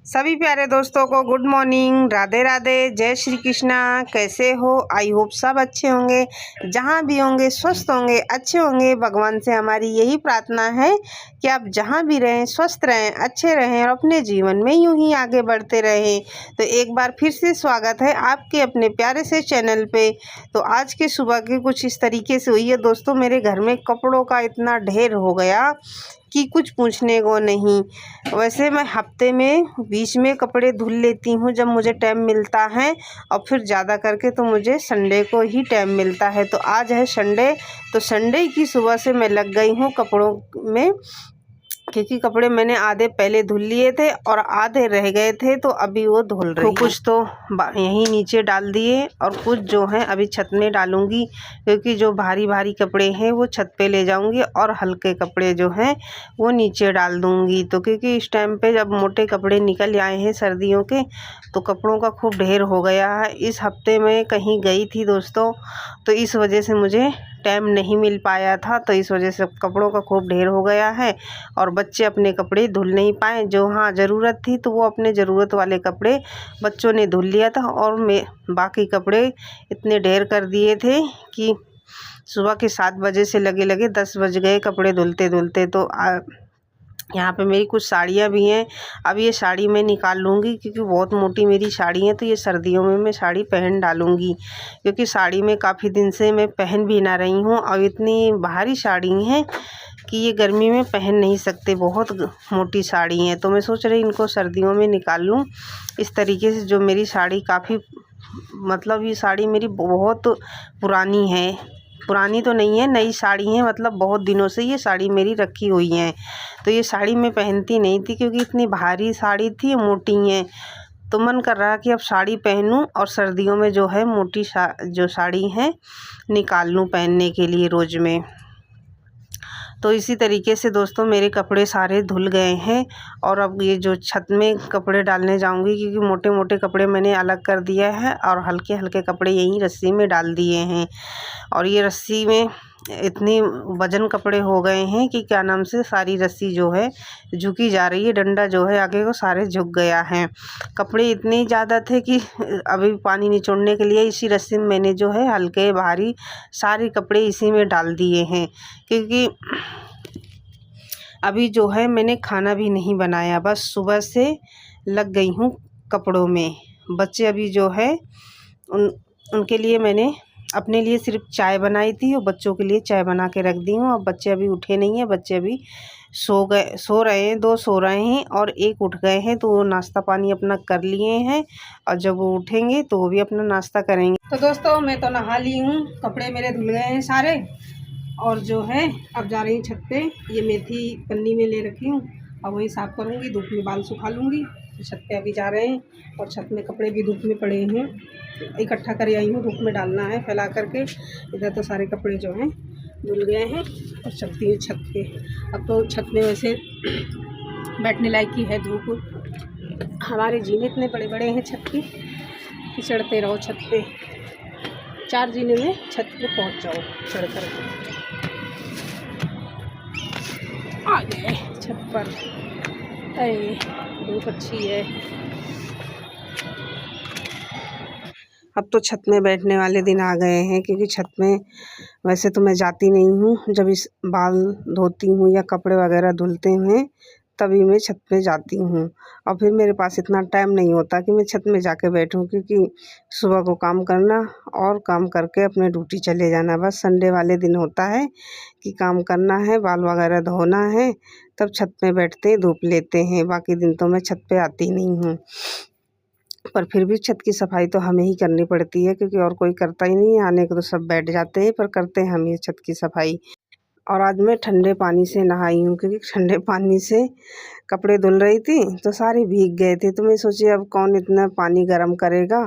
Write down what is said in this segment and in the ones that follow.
सभी प्यारे दोस्तों को गुड मॉर्निंग, राधे राधे, जय श्री कृष्णा। कैसे हो? आई होप सब अच्छे होंगे, जहाँ भी होंगे स्वस्थ होंगे, अच्छे होंगे। भगवान से हमारी यही प्रार्थना है कि आप जहाँ भी रहें स्वस्थ रहें, अच्छे रहें और अपने जीवन में यूं ही आगे बढ़ते रहें। तो एक बार फिर से स्वागत है आपके अपने प्यारे से चैनल पे। तो आज के सुबह की कुछ इस तरीके से हुई है दोस्तों। मेरे घर में कपड़ों का इतना ढेर हो गया कि कुछ पूछने को नहीं। वैसे मैं हफ्ते में बीच में कपड़े धुल लेती हूँ जब मुझे टाइम मिलता है, और फिर ज़्यादा करके तो मुझे संडे को ही टाइम मिलता है। तो आज है संडे, तो संडे की सुबह से मैं लग गई हूँ कपड़ों में, क्योंकि कपड़े मैंने आधे पहले धुल लिए थे और आधे रह गए थे, तो अभी वो धुल रही हूँ। कुछ तो यहीं नीचे डाल दिए और कुछ जो हैं अभी छत में डालूंगी, क्योंकि जो भारी भारी कपड़े हैं वो छत पे ले जाऊंगी और हल्के कपड़े जो हैं वो नीचे डाल दूंगी। तो क्योंकि इस टाइम पे जब मोटे कपड़े निकल आए हैं सर्दियों के, तो कपड़ों का खूब ढेर हो गया है। इस हफ्ते में कहीं गई थी दोस्तों, तो इस वजह से मुझे टाइम नहीं मिल पाया था, तो इस वजह से कपड़ों का खूब ढेर हो गया है। और बच्चे अपने कपड़े धुल नहीं पाए। जो हाँ ज़रूरत थी तो वो अपने ज़रूरत वाले कपड़े बच्चों ने धुल लिया था, और मैं बाकी कपड़े इतने ढेर कर दिए थे कि सुबह के 7 बजे से लगे 10 बज गए कपड़े धुलते धुलते। तो यहाँ पे मेरी कुछ साड़ियाँ भी हैं। अब ये साड़ी मैं निकाल लूँगी, क्योंकि बहुत मोटी मेरी साड़ी है, तो ये सर्दियों में मैं साड़ी पहन डालूँगी, क्योंकि साड़ी में काफ़ी दिन से मैं पहन भी ना रही हूँ। और इतनी भारी साड़ी हैं कि ये गर्मी में पहन नहीं सकते, बहुत मोटी साड़ी हैं। तो मैं सोच रही इनको सर्दियों में निकाल लूँ इस तरीके से। जो मेरी साड़ी काफ़ी, मतलब ये साड़ी मेरी बहुत पुरानी है, पुरानी तो नहीं है, नई साड़ी है, मतलब बहुत दिनों से ये साड़ी मेरी रखी हुई है। तो ये साड़ी मैं पहनती नहीं थी, क्योंकि इतनी भारी साड़ी थी, मोटी है। तो मन कर रहा कि अब साड़ी पहनूं और सर्दियों में जो है मोटी जो साड़ी है निकाल लूँ पहनने के लिए रोज़ में। तो इसी तरीके से दोस्तों मेरे कपड़े सारे धुल गए हैं, और अब ये जो छत में कपड़े डालने जाऊंगी, क्योंकि मोटे मोटे कपड़े मैंने अलग कर दिया है और हल्के हल्के कपड़े यहीं रस्सी में डाल दिए हैं। और ये रस्सी में इतनी वजन कपड़े हो गए हैं कि क्या नाम से सारी रस्सी जो है झुकी जा रही है, डंडा जो है आगे को सारे झुक गया है। कपड़े इतने ज़्यादा थे कि अभी पानी निचोड़ने के लिए इसी रस्सी में मैंने जो है हल्के भारी सारे कपड़े इसी में डाल दिए हैं। क्योंकि अभी जो है मैंने खाना भी नहीं बनाया, बस सुबह से लग गई हूँ कपड़ों में। बच्चे अभी जो है उनके लिए मैंने अपने लिए सिर्फ चाय बनाई थी और बच्चों के लिए चाय बना के रख दी हूँ। अब बच्चे अभी उठे नहीं हैं, बच्चे अभी सो रहे हैं। 2 सो रहे हैं और 1 उठ गए हैं, तो वो नाश्ता पानी अपना कर लिए हैं, और जब वो उठेंगे तो वो भी अपना नाश्ता करेंगे। तो दोस्तों मैं तो नहा ली हूँ, कपड़े मेरे धुल गए हैं सारे, और जो है अब जा रही हूँ छत पे। ये मेथी पन्नी में ले रखी हूँ, और वही साफ़ करूँगी, धूप में बाल सुखा लूँगी। तो छत पे अभी जा रहे हैं, और छत में कपड़े भी धूप में पड़े हैं, इकट्ठा कर आई हूँ, धूप में डालना है फैला करके। इधर तो सारे कपड़े जो हैं धुल गए हैं, और चलती हूँ छत पे। अब तो छत में वैसे बैठने लायक ही है धूप। हमारे जीने इतने बड़े बड़े हैं छत की, चढ़ते रहो छत पे। 4 जीने में छत पे पहुँच जाओ चढ़ कर। आ गए छत पर, अरे धूप अच्छी है। अब तो छत में बैठने वाले दिन आ गए हैं, क्योंकि छत में वैसे तो मैं जाती नहीं हूँ। जब इस बाल धोती हूँ या कपड़े वगैरह धुलते हैं तभी मैं छत पे जाती हूँ, और फिर मेरे पास इतना टाइम नहीं होता कि मैं छत में जाके बैठूँ, क्योंकि सुबह को काम करना और काम करके अपने ड्यूटी चले जाना। बस संडे वाले दिन होता है कि काम करना है, बाल वगैरह धोना है, तब छत में बैठते धूप लेते हैं। बाकी दिन तो मैं छत पे आती नहीं हूँ। पर फिर भी छत की सफाई तो हमें ही करनी पड़ती है, क्योंकि और कोई करता ही नहीं है। आने को तो सब बैठ जाते हैं, पर करते हैं हम ये छत की सफाई। और आज मैं ठंडे पानी से नहाई हूँ, क्योंकि ठंडे पानी से कपड़े धुल रही थी तो सारे भीग गए थे। तो मैं सोची अब कौन इतना पानी गर्म करेगा,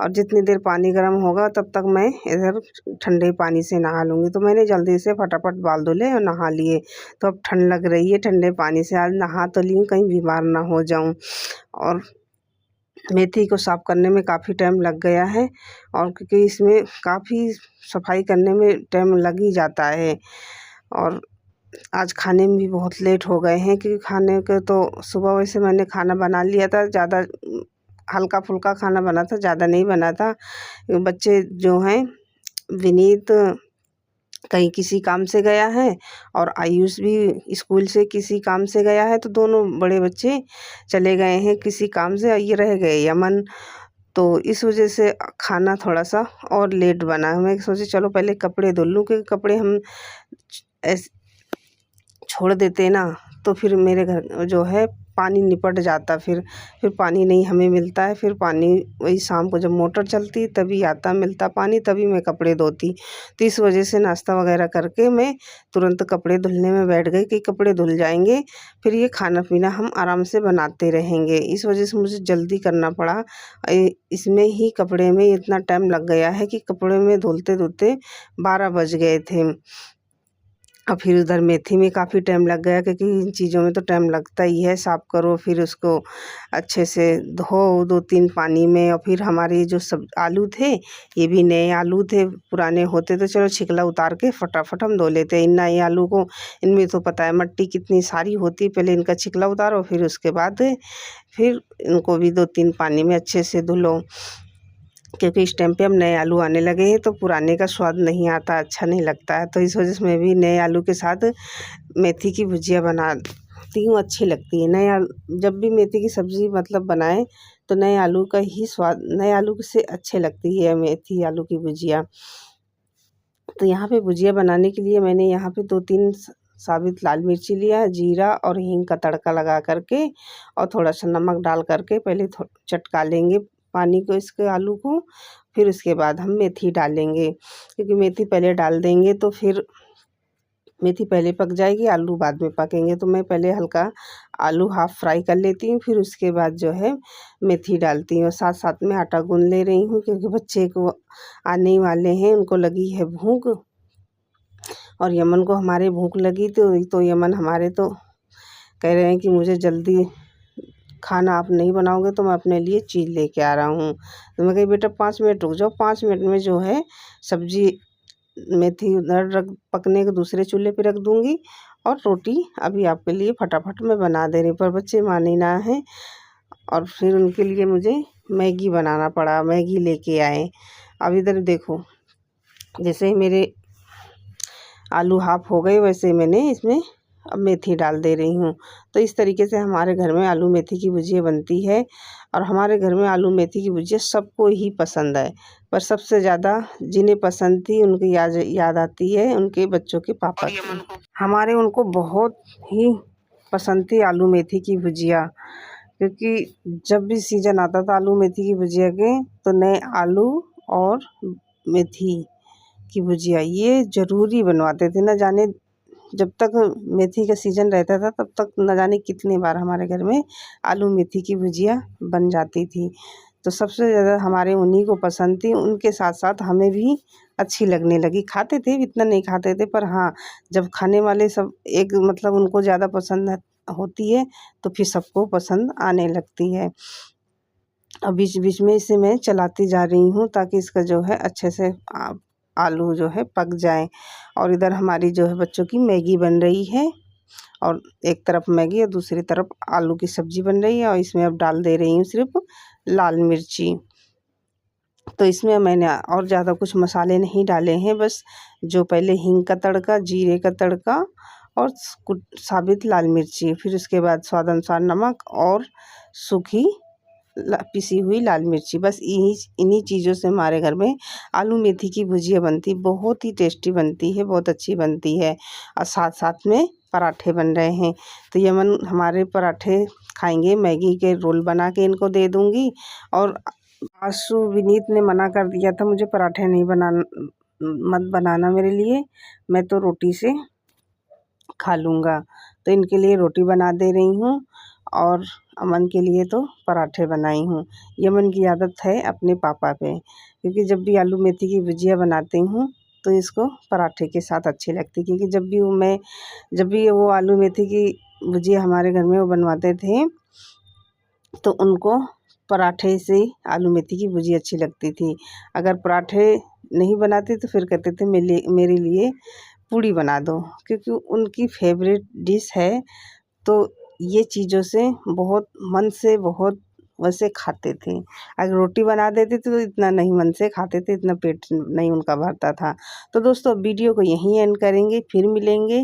और जितनी देर पानी गर्म होगा तब तक मैं इधर ठंडे पानी से नहा लूँगी। तो मैंने जल्दी से फटाफट बाल धुले और नहा लिए। तो अब ठंड लग रही है, ठंडे पानी से आज नहा तो ली, कहीं बीमार ना हो जाऊँ। और मेथी को साफ़ करने में काफ़ी टाइम लग गया है, और क्योंकि इसमें काफ़ी सफाई करने में टाइम लग ही जाता है। और आज खाने में भी बहुत लेट हो गए हैं, क्योंकि खाने के तो सुबह वैसे मैंने खाना बना लिया था, ज़्यादा हल्का फुल्का खाना बना था, ज़्यादा नहीं बना था। बच्चे जो हैं विनीत कहीं किसी काम से गया है और आयुष भी स्कूल से किसी काम से गया है, तो दोनों बड़े बच्चे चले गए हैं किसी काम से और ये रह गए यमन। तो इस वजह से खाना थोड़ा सा और लेट बना। मैं सोची चलो पहले कपड़े धुल लूँ, क्योंकि कपड़े हम ऐसे छोड़ देते ना तो फिर मेरे घर जो है पानी निपट जाता, फिर पानी नहीं हमें मिलता है। फिर पानी वही शाम को जब मोटर चलती तभी आता, मिलता पानी तभी मैं कपड़े धोती। तो इस वजह से नाश्ता वगैरह करके मैं तुरंत कपड़े धुलने में बैठ गई कि कपड़े धुल जाएंगे, फिर ये खाना पीना हम आराम से बनाते रहेंगे। इस वजह से मुझे जल्दी करना पड़ा। इसमें ही कपड़े में इतना टाइम लग गया है कि कपड़े में धुलते धुलते 12 बज गए थे। और फिर उधर मेथी में काफ़ी टाइम लग गया, क्योंकि इन चीज़ों में तो टाइम लगता ही है। साफ़ करो, फिर उसको अच्छे से धो 2-3 पानी में। और फिर हमारे जो सब आलू थे, ये भी नए आलू थे, पुराने होते तो चलो छिकला उतार के फटाफट हम धो लेते। इन नए आलू को, इनमें तो पता है मिट्टी कितनी सारी होती है, पहले इनका छिकला उतारो, फिर उसके बाद फिर इनको भी 2-3 पानी में अच्छे से धुलो, क्योंकि इस टाइम पे अब नए आलू आने लगे हैं तो पुराने का स्वाद नहीं आता, अच्छा नहीं लगता है। तो इस वजह से मैं भी नए आलू के साथ मेथी की भुजिया बनाती हूँ, अच्छी लगती है। जब भी मेथी की सब्ज़ी मतलब बनाए तो नए आलू का ही स्वाद, नए आलू से अच्छे लगती है मेथी आलू की भुजिया। तो यहाँ पे भुजिया बनाने के लिए मैंने यहाँ पे 2-3 साबित लाल मिर्ची लिया, जीरा और हींग का तड़का लगा करके और थोड़ा सा नमक डाल करके पहले चटका लेंगे पानी को, इसके आलू को। फिर उसके बाद हम मेथी डालेंगे, क्योंकि मेथी पहले डाल देंगे तो फिर मेथी पहले पक जाएगी, आलू बाद में पकेंगे। तो मैं पहले हल्का आलू हाफ़ फ्राई कर लेती हूँ, फिर उसके बाद जो है मेथी डालती हूँ। साथ साथ में आटा गूँध ले रही हूँ, क्योंकि बच्चे को आने वाले हैं, उनको लगी है भूख और यमन को हमारे भूख लगी। तो यमन हमारे तो कह रहे हैं कि मुझे जल्दी खाना आप नहीं बनाओगे तो मैं अपने लिए चीज़ लेके आ रहा हूँ। तो मैं कही बेटा 5 मिनट रुक जाओ, 5 मिनट में जो है सब्ज़ी मेथी उधर रख पकने के दूसरे चूल्हे पे रख दूँगी और रोटी अभी आपके लिए फटाफट मैं बना दे रही। पर बच्चे माने ना हैं और फिर उनके लिए मुझे मैगी बनाना पड़ा, मैगी लेके आए। अब इधर देखो, जैसे ही मेरे आलू हाफ़ हो गए वैसे मैंने इसमें अब मेथी डाल दे रही हूँ। तो इस तरीके से हमारे घर में आलू मेथी की भुजिया बनती है और हमारे घर में आलू मेथी की भुजिया सबको ही पसंद है। पर सबसे ज़्यादा जिन्हें पसंद थी उनकी याद आती है उनके बच्चों के पापा की। हमारे उनको बहुत ही पसंद थी आलू मेथी की भुजिया, क्योंकि जब भी सीज़न आता था आलू मेथी की भुजिया के तो नए आलू और मेथी की भुजिया ये ज़रूरी बनवाते थे। न जाने जब तक मेथी का सीज़न रहता था तब तक न जाने कितनी बार हमारे घर में आलू मेथी की भुजिया बन जाती थी। तो सबसे ज़्यादा हमारे उन्हीं को पसंद थी, उनके साथ साथ हमें भी अच्छी लगने लगी। खाते थे, इतना नहीं खाते थे, पर हाँ जब खाने वाले सब एक मतलब उनको ज़्यादा पसंद होती है तो फिर सबको पसंद आने लगती है। अब बीच बीच में इसे मैं चलाती जा रही हूँ ताकि इसका जो है अच्छे से आलू जो है पक जाए। और इधर हमारी जो है बच्चों की मैगी बन रही है और एक तरफ मैगी और दूसरी तरफ आलू की सब्ज़ी बन रही है। और इसमें अब डाल दे रही हूँ सिर्फ लाल मिर्ची। तो इसमें मैंने और ज़्यादा कुछ मसाले नहीं डाले हैं, बस जो पहले हींग का तड़का, जीरे का तड़का और साबित लाल मिर्ची, फिर उसके बाद स्वाद अनुसार नमक और सूखी पिसी हुई लाल मिर्ची, बस इन्हीं चीज़ों से हमारे घर में आलू मेथी की भुजिया बनती, बहुत ही टेस्टी बनती है, बहुत अच्छी बनती है। और साथ साथ में पराठे बन रहे हैं। तो यमन हमारे पराठे खाएंगे, मैगी के रोल बना के इनको दे दूँगी। और आशु विनीत ने मना कर दिया था मुझे पराठे नहीं मत बनाना मेरे लिए, मैं तो रोटी से खा लूँगा। तो इनके लिए रोटी बना दे रही हूँ और अमन के लिए तो पराठे बनाई हूँ। यमन की आदत है अपने पापा पे, क्योंकि जब भी आलू मेथी की भुजिया बनाती हूँ तो इसको पराठे के साथ अच्छी लगती, क्योंकि जब भी वो आलू मेथी की भुजिया हमारे घर में वो बनवाते थे तो उनको पराठे से आलू मेथी की भुजिया अच्छी लगती थी। अगर पराठे नहीं बनाते तो फिर कहते थे मेरे लिए पूड़ी बना दो, क्योंकि उनकी फेवरेट डिश है। तो ये चीज़ों से बहुत मन से बहुत वैसे खाते थे। अगर रोटी बना देते थे तो इतना नहीं मन से खाते थे, इतना पेट नहीं उनका भरता था। तो दोस्तों वीडियो को यहीं एंड करेंगे, फिर मिलेंगे।